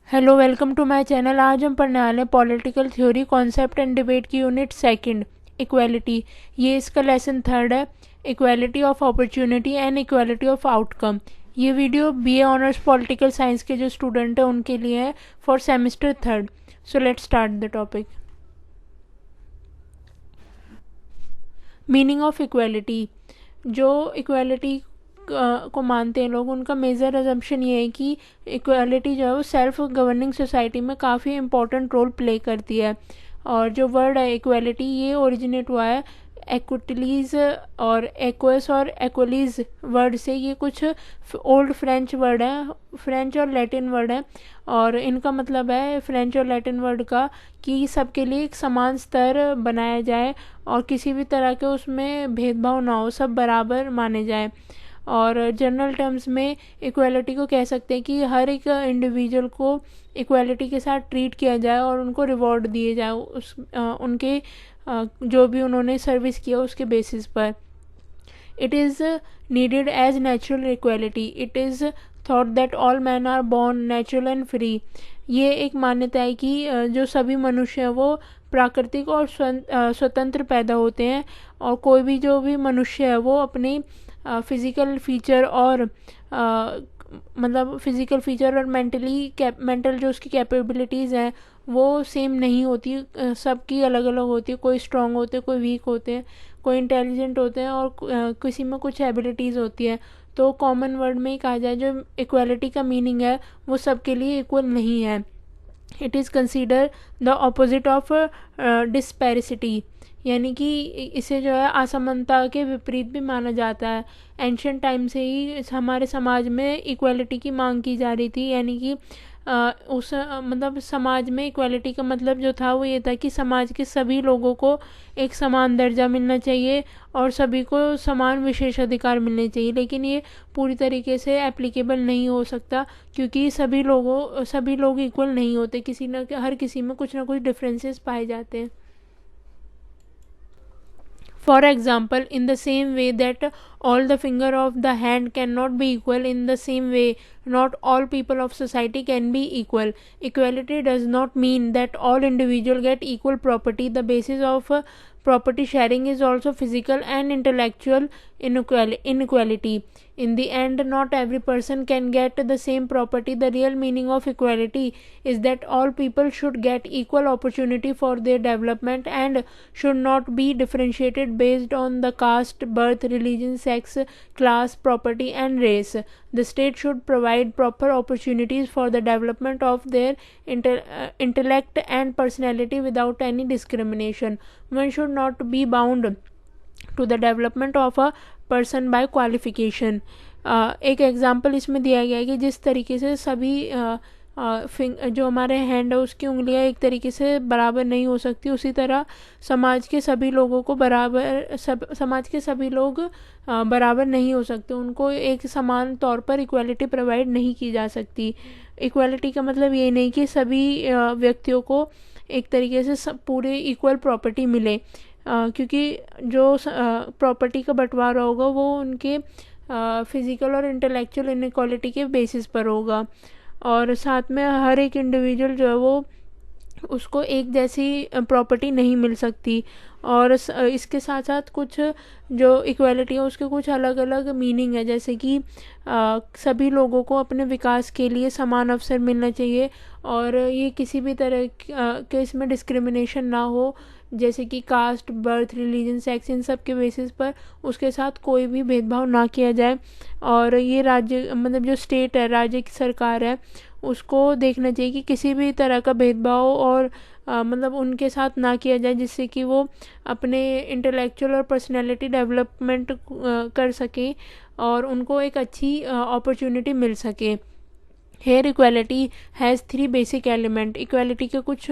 Hello, welcome to my channel. आज हम पढ़ने वाले हैं political theory concept and debate की यूनिट सेकंड, इक्वालिटी। ये इसका लेसन थर्ड है, equality of opportunity and equality of outcome. ये video BA honours political science के जो स्टूडेंट हैं उनके लिए है for semester third. So let's start the topic. Meaning of equality. जो इक्वालिटी को मानते हैं लोग, उनका मेजर अजम्पशन ये है कि इक्वालिटी जो है वो सेल्फ गवर्निंग सोसाइटी में काफ़ी इंपॉर्टेंट रोल प्ले करती है। और जो वर्ड है इक्वालिटी, ये ओरिजिनेट हुआ है एक्विटलीज और एक्वस और एक्वलीज वर्ड से। ये कुछ ओल्ड फ्रेंच वर्ड है, फ्रेंच और लैटिन वर्ड है, और इनका मतलब है फ्रेंच और लैटिन वर्ड का कि सबके लिए एक समान स्तर बनाया जाए और किसी भी तरह के उसमें भेदभाव ना हो, सब बराबर माने जाए। और जनरल टर्म्स में इक्वालिटी को कह सकते हैं कि हर एक इंडिविजुअल को इक्वालिटी के साथ ट्रीट किया जाए और उनको रिवॉर्ड दिए जाए उनके जो भी उन्होंने सर्विस किया उसके बेसिस पर। It is needed as natural equality. It is thought that all man are born natural and free. ये एक मान्यता है कि जो सभी मनुष्य हैं वो प्राकृतिक और स्वतंत्र पैदा होते हैं, और कोई भी जो भी मनुष्य है वो अपनी फिज़िकल फीचर और मतलब फिज़िकल फीचर और मेंटल जो उसकी कैपेबिलिटीज़ हैं वो सेम नहीं होती। सबकी अलग अलग होती है। कोई स्ट्रांग होते हैं, कोई वीक होते हैं, कोई इंटेलिजेंट होते हैं, और किसी में कुछ एबिलिटीज़ होती है। तो कॉमन वर्ड में ही कहा जाए, जो इक्वालिटी का मीनिंग है वो सबके लिए इक्वल नहीं है। It is consider the opposite of disparity, यानी कि इसे जो है असमानता के विपरीत भी माना जाता है। एंशियंट टाइम से ही हमारे समाज में इक्वालिटी की मांग की जा रही थी, यानी कि मतलब समाज में इक्वालिटी का मतलब जो था वो ये था कि समाज के सभी लोगों को एक समान दर्जा मिलना चाहिए और सभी को समान विशेष अधिकार मिलने चाहिए। लेकिन ये पूरी तरीके से एप्लीकेबल नहीं हो सकता, क्योंकि सभी लोग इक्वल नहीं होते। हर किसी में कुछ ना कुछ डिफरेंसेस पाए जाते हैं। For example, in the same way that all the finger of the hand cannot be equal, in the same way not all people of society can be equal. Equality does not mean that all individuals get equal property. The basis of property sharing is also physical and intellectual inequality. In the end, not every person can get the same property. The real meaning of equality is that all people should get equal opportunity for their development and should not be differentiated based on the caste, birth, religion, sex, class, property, and race. The state should provide proper opportunities for the development of their intellect and personality without any discrimination. One should not be bound to the development of a person by qualification. एक example इसमें दिया गया है कि जिस तरीके से सभी जो हमारे हैंड है उसकी उंगलियां एक तरीके से बराबर नहीं हो सकती, उसी तरह समाज के सभी लोगों को समाज के सभी लोग बराबर नहीं हो सकते। उनको एक समान तौर पर इक्वालिटी प्रोवाइड नहीं की जा सकती। इक्वालिटी का मतलब ये नहीं कि सभी व्यक्तियों को एक तरीके से पूरे इक्वल प्रॉपर्टी मिले, क्योंकि जो प्रॉपर्टी का बंटवारा होगा वो उनके फिज़िकल और इंटेलेक्चुअल इनइक्वालिटी के बेसिस पर होगा। और साथ में हर एक इंडिविजुअल जो है वो उसको एक जैसी प्रॉपर्टी नहीं मिल सकती। और इसके साथ साथ कुछ जो इक्वालिटी है उसके कुछ अलग अलग मीनिंग है, जैसे कि सभी लोगों को अपने विकास के लिए समान अवसर मिलना चाहिए और ये किसी भी तरह के इसमें डिस्क्रिमिनेशन ना हो, जैसे कि कास्ट, बर्थ, रिलीजन, सेक्स, इन सब के बेसिस पर उसके साथ कोई भी भेदभाव ना किया जाए। और ये राज्य मतलब जो स्टेट है, राज्य की सरकार है, उसको देखना चाहिए कि किसी भी तरह का भेदभाव और मतलब उनके साथ ना किया जाए, जिससे कि वो अपने इंटेलेक्चुअल और पर्सनैलिटी डेवलपमेंट कर सकें और उनको एक अच्छी अपॉर्चुनिटी मिल सके। Here equality has 3 basic element. Equality के कुछ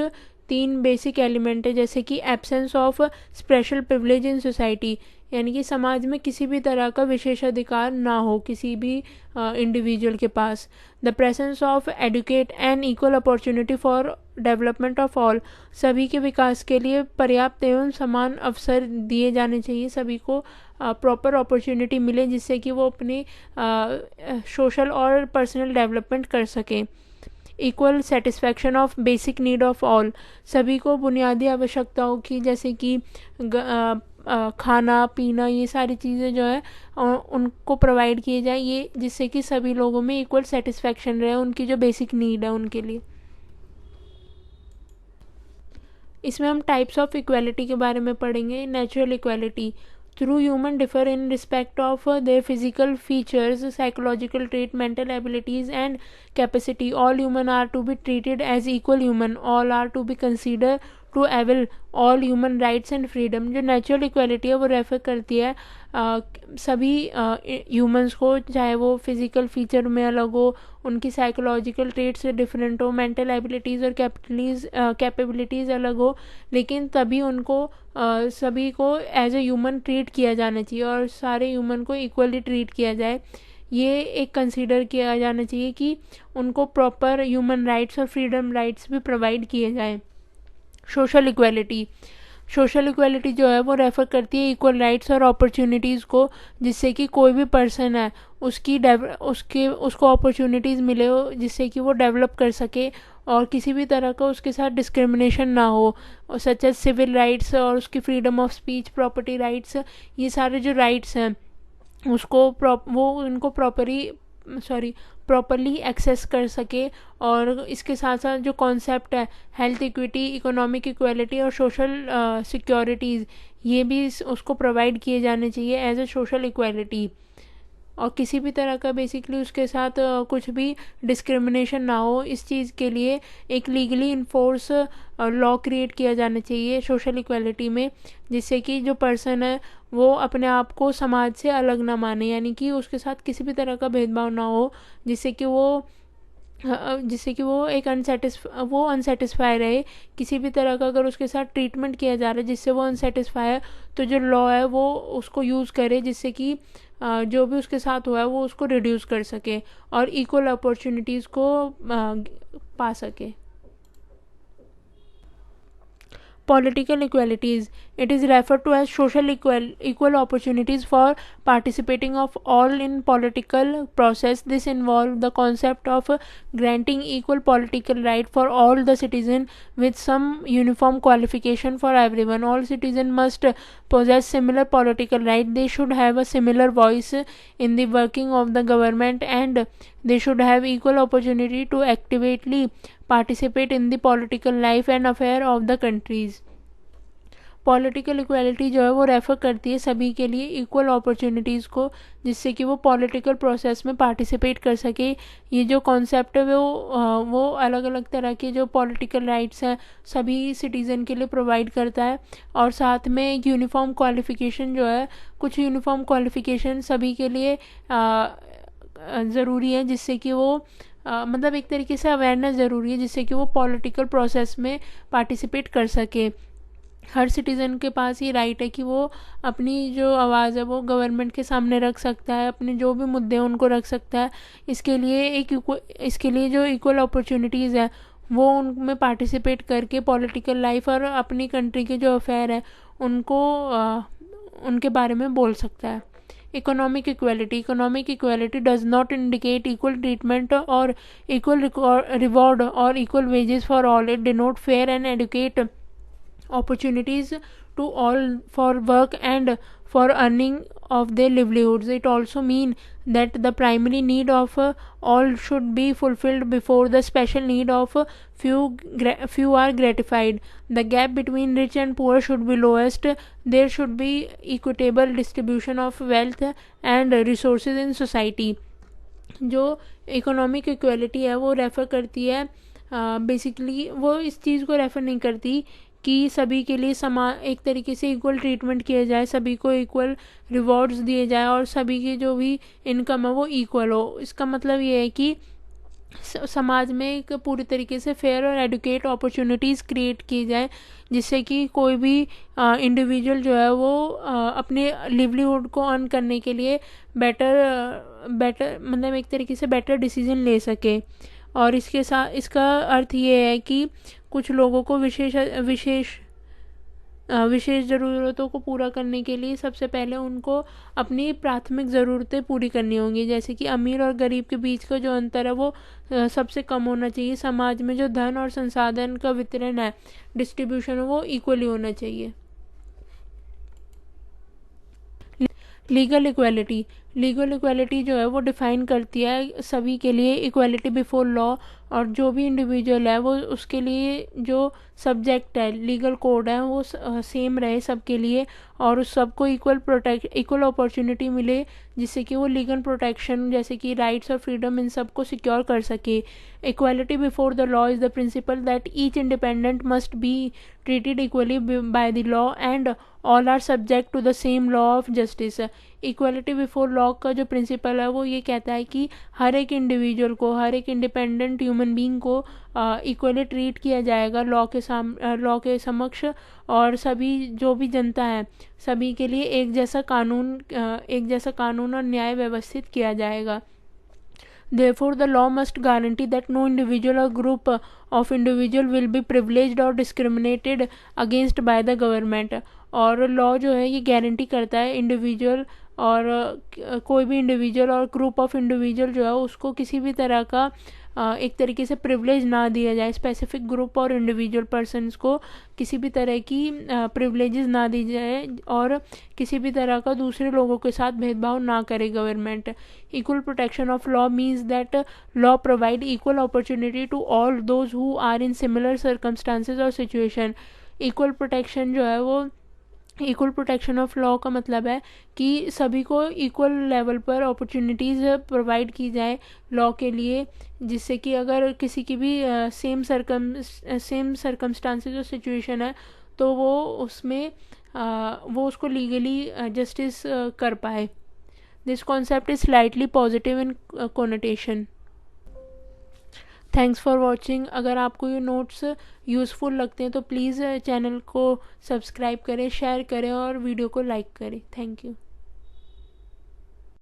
3 बेसिक एलिमेंट है, जैसे कि absence of special privilege in society, यानी कि समाज में किसी भी तरह का विशेष अधिकार ना हो किसी भी इंडिविजुअल के पास। The presence of adequate and equal opportunity for development of all, सभी के विकास के लिए पर्याप्त एवं समान अवसर दिए जाने चाहिए, सभी को प्रॉपर अपॉर्चुनिटी मिले जिससे कि वो अपनी सोशल और पर्सनल डेवलपमेंट कर सकें। Equal satisfaction of basic need of all, सभी को बुनियादी आवश्यकताओं की जैसे कि खाना पीना ये सारी चीज़ें जो है उनको प्रोवाइड किए जाए, ये जिससे कि सभी लोगों में इक्वल सेटिस्फैक्शन रहे उनकी जो बेसिक नीड है उनके लिए। इसमें हम टाइप्स ऑफ इक्वालिटी के बारे में पढ़ेंगे। Natural equality, through human differ in respect of their physical features, psychological trait, mental abilities and capacity, all human are to be treated as equal human, all are to be consider to avail all human rights and freedom. जो natural equality है वो refer करती है सभी humans को, चाहे वो physical feature में अलग हो, उनकी साइकोलॉजिकल ट्रेट से डिफरेंट हो, मेंटल एबिलिटीज़ और कैपेबिलिटीज़ अलग हो, लेकिन तभी उनको सभी को एज ए ह्यूमन ट्रीट किया जाना चाहिए और सारे ह्यूमन को इक्वली ट्रीट किया जाए। ये एक कंसीडर किया जाना चाहिए कि उनको प्रॉपर ह्यूमन राइट्स और फ्रीडम राइट्स भी प्रोवाइड किए जाएँ। सोशल इक्वालिटी, सोशल इक्वालिटी जो है वो रेफ़र करती है इक्वल राइट्स और अपॉर्चुनिटीज़ को, जिससे कि कोई भी पर्सन है उसको अपॉर्चुनिटीज़ मिले हो जिससे कि वो डेवलप कर सके और किसी भी तरह का उसके साथ डिस्क्रिमिनेशन ना हो, और सच एज सिविल राइट्स और उसकी freedom of speech, property rights, ये सारे जो राइट्स हैं उसको वो उनको प्रॉपरली एक्सेस कर सके। और इसके साथ साथ जो कॉन्सेप्ट है हेल्थ इक्विटी, इकोनॉमिक इक्वालिटी और सोशल सिक्योरिटीज़, ये भी उसको प्रोवाइड किए जाने चाहिए एज ए सोशल इक्वालिटी, और किसी भी तरह का बेसिकली उसके साथ कुछ भी डिस्क्रिमिनेशन ना हो, इस चीज़ के लिए एक लीगली इन्फोर्स लॉ क्रिएट किया जाना चाहिए सोशल इक्वालिटी में, जिससे कि जो पर्सन है वो अपने आप को समाज से अलग ना माने, यानी कि उसके साथ किसी भी तरह का भेदभाव ना हो, जिससे कि वो एक अनसेटिस्फाई रहे। किसी भी तरह का अगर उसके साथ ट्रीटमेंट किया जा रहा है जिससे वो अनसेटिस्फाई है, तो जो लॉ है वो उसको यूज़ करे जिससे कि जो भी उसके साथ हुआ है वो उसको रिड्यूस कर सके और इक्वल अपॉर्चुनिटीज़ को पा सके। Political equalities, it is referred to as social equal opportunities for participating of all in political process. This involve the concept of granting equal political right for all the citizen with some uniform qualification for everyone. All citizen must possess similar political right. They should have a similar voice in the working of the government, and they should have equal opportunity to actively participate in the political life and affair of the countries. Political equality जो है वो refer करती है सभी के लिए equal opportunities को, जिससे कि वो पॉलिटिकल प्रोसेस में पार्टिसिपेट कर सके। ये जो कॉन्सेप्ट है वो अलग अलग तरह के जो पॉलिटिकल राइट्स हैं सभी सिटीज़न के लिए प्रोवाइड करता है, और साथ में एक यूनिफॉर्म क्वालिफ़िकेशन जो है, कुछ यूनिफॉर्म क्वालिफ़िकेशन सभी के लिए ज़रूरी है, जिससे कि वो मतलब एक तरीके से अवेयरनेस ज़रूरी है जिससे कि वो पॉलिटिकल प्रोसेस में पार्टिसिपेट कर सके। हर सिटीज़न के पास ये राइट है कि वो अपनी जो आवाज़ है वो गवर्नमेंट के सामने रख सकता है, अपने जो भी मुद्दे हैं उनको रख सकता है। इसके लिए जो इक्वल अपॉर्चुनिटीज़ है वो उनमें पार्टिसिपेट करके पॉलिटिकल लाइफ और अपनी कंट्री के जो अफेयर है उनको उनके बारे में बोल सकता है। Economic equality does not indicate equal treatment और इक्वल रिवॉर्ड और equal wages for all. It denote fair and adequate opportunities to all for work and for earning of their livelihoods. It also means that the primary need of all should be fulfilled before the special need of few are gratified. The gap between rich and poor should be lowest. There should be equitable distribution of wealth and resources in society. जो economic equality है वो refer करती है basically वो इस चीज़ को refer नहीं करती कि सभी के लिए एक तरीके से इक्वल ट्रीटमेंट किया जाए, सभी को इक्वल रिवॉर्ड्स दिए जाए और सभी की जो भी इनकम है वो इक्वल हो। इसका मतलब ये है कि समाज में एक पूरी तरीके से फेयर और एडुकेट अपॉर्चुनिटीज़ क्रिएट की जाए, जिससे कि कोई भी इंडिविजुअल जो है वो अपने लिवलीहुड को अर्न करने के लिए बेटर मतलब एक तरीके से बेटर डिसीजन ले सके। और इसके साथ इसका अर्थ ये है कि कुछ लोगों को विशेष ज़रूरतों को पूरा करने के लिए सबसे पहले उनको अपनी प्राथमिक ज़रूरतें पूरी करनी होंगी। जैसे कि अमीर और गरीब के बीच का जो अंतर है वो सबसे कम होना चाहिए। समाज में जो धन और संसाधन का वितरण है, डिस्ट्रीब्यूशन, वो इक्वली होना चाहिए। लीगल इक्वालिटी जो है वो डिफ़ाइन करती है सभी के लिए इक्वालिटी बिफोर लॉ, और जो भी इंडिविजुअल है वो उसके लिए जो सब्जेक्ट है, लीगल कोड है, वो सेम रहे सबके लिए, और उस सबको इक्वल अपॉर्चुनिटी मिले, जिससे कि वो लीगल प्रोटेक्शन जैसे कि राइट्स और फ्रीडम इन सब को सिक्योर कर सके। Equality before the law is the principal that each independent must be treated equally by the law and all are subject to the same law of justice। Equality before law का जो principal है वो ये कहता है कि हर एक individual को, हर एक इंडिपेंडेंट ह्यूमन बीइंग को इक्वली ट्रीट किया जाएगा लॉ के समक्ष, और सभी जो भी जनता है सभी के लिए एक जैसा कानून और न्याय व्यवस्थित किया जाएगा। Therefore, the law must guarantee that no individual or group of individual will be privileged or discriminated against by the government। और लॉ जो है ये गारंटी करता है इंडिविजुअल और कोई भी इंडिविजुअल और ग्रुप ऑफ इंडिविजुअल जो है उसको किसी भी तरह का एक तरीके से प्रिविलेज ना दिया जाए। स्पेसिफिक ग्रुप और इंडिविजुअल पर्सन्स को किसी भी तरह की प्रिविलेजेस ना दी जाए और किसी भी तरह का दूसरे लोगों के साथ भेदभाव ना करे government. Equal protection of law means that law provide equal opportunity to all those who are in similar circumstances और situation. Equal protection of law का मतलब है कि सभी को इक्वल लेवल पर अपॉर्चुनिटीज़ प्रोवाइड की जाए लॉ के लिए, जिससे कि अगर किसी की भी सेम सर्कमस्टांसेस और सिचुएशन है तो वो उसको लीगली जस्टिस कर पाए। This concept is slightly positive in connotation. Thanks for watching. अगर आपको ये नोट्स यूज़फुल लगते हैं तो प्लीज़ चैनल को सब्सक्राइब करें, शेयर करें और वीडियो को लाइक करें। Thank you.